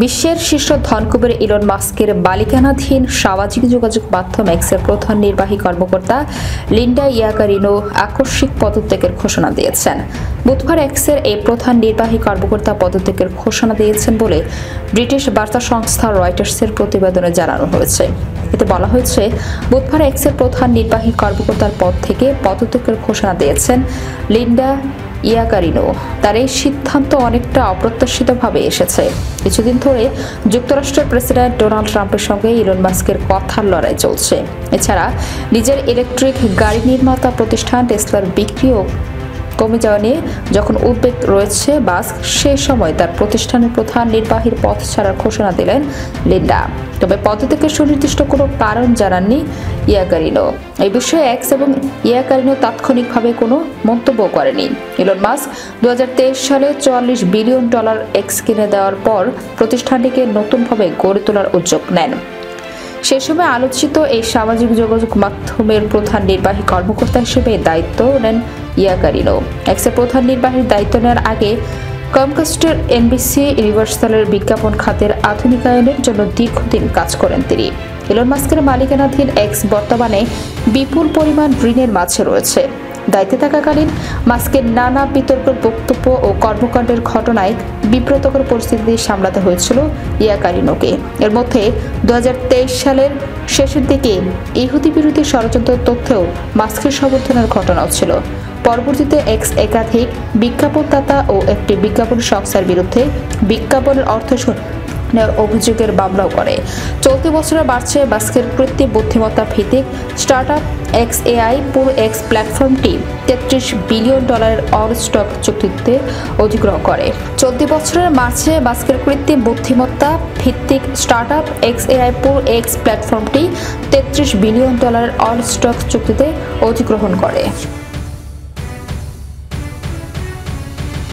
বিশ্বের শীর্ষ ধনকুবের ইলন মাস্কের মালিকানাধীন সামাজিক যোগাযোগ মাধ্যম এক্সের প্রধান নির্বাহী কর্মকর্তা লিন্ডা ইয়াকারিনো আকস্মিক পদত্যাগের ঘোষণা দিয়েছেন। বুধবার এক্সের এই প্রধান নির্বাহী কর্মকর্তা পদত্যাগের ঘোষণা দিয়েছেন বলে ব্রিটিশ বার্তা সংস্থা রয়টার্সের প্রতিবেদনে জানানো হয়েছে। এতে বলা হয়েছে, বুধবার এক্সের প্রধান নির্বাহী কর্মকর্তার পদ থেকে পদত্যাগের ঘোষণা দিয়েছেন লিন্ডা ইয়াকারিনো। তার এই সিদ্ধান্ত অনেকটা অপ্রত্যাশিতভাবে এসেছে। কিছুদিন ধরে যুক্তরাষ্ট্রের প্রেসিডেন্ট ডোনাল্ড ট্রাম্পের সঙ্গে ইলন মাস্কের কথার লড়াই চলছে। এছাড়া নিজের ইলেকট্রিক গাড়ি নির্মাতা প্রতিষ্ঠান টেসলার বিক্রিও কমে যাওয়া নিয়ে যখন উদ্বেগ রয়েছে মাস্ক, সেই সময় তার প্রতিষ্ঠানের প্রধান নির্বাহীর পদ ছাড়ার ঘোষণা দিলেন লিন্ডা। তবে পদত্যাগের সুনির্দিষ্ট কোনো কারণ জানাননি ইয়াকারিনো। এই বিষয়ে এক্স এবং ইয়াকারিনো তাৎক্ষণিকভাবে কোনো মন্তব্য করেনি। ইলন মাস্ক 2023 সালে $44 বিলিয়ন এক্স কিনে দেওয়ার পর প্রতিষ্ঠানটিকে নতুনভাবে গড়ে তোলার উদ্যোগ নেন। সেই সময় আলোচিত এই সামাজিক যোগাযোগ মাধ্যমের প্রধান নির্বাহী কর্মকর্তা হিসেবে দায়িত্ব নেন ইয়াকারিনো। এক্সের প্রধান নির্বাহীর দায়িত্ব নেওয়ার আগে কমকাস্টের এনবিসি ইউনিভার্সালের বিজ্ঞাপন খাতের আধুনিকায়নের জন্য দীর্ঘদিন কাজ করেন তিনি। ইলন মাস্কের মালিকানাধীন এক্স বর্তমানে বিপুল পরিমাণ ঋণের মাঝে রয়েছে। দায়িত্বে থাকাকালীন মাস্কের নানা বিতর্ক বক্তব্য ও কর্মকাণ্ডের ঘটনায় বিব্রতকর পরিস্থিতি সামলাতে হয়েছিল ইয়াকারিনোকে। এর মধ্যে 2023 সালের শেষের দিকে ইহুদি বিরোধী ষড়যন্ত্রের তথ্যেও মাস্কের সমর্থনের ঘটনাও ছিল। পরবর্তীতে এক্স একাধিক বিজ্ঞাপনদাতা ও একটি বিজ্ঞাপন সংস্থার বিরুদ্ধে বিজ্ঞাপনের অর্থ অভিযোগের মামলাও করে। চলতি বছরের মার্চে মাস্কের কৃত্রিম বুদ্ধিমত্তা ভিত্তিক স্টার্টআপ XAI পুরো এক্স প্ল্যাটফর্মটি $33 বিলিয়ন অল স্টক চুক্তিতে অধিগ্রহণ করে। চলতি বছরের মার্চে মাস্কের কৃত্রিম বুদ্ধিমত্তা ভিত্তিক স্টার্টআপ XAI পুরো এক্স প্ল্যাটফর্মটি $33 বিলিয়ন অল স্টক চুক্তিতে অধিগ্রহণ করে।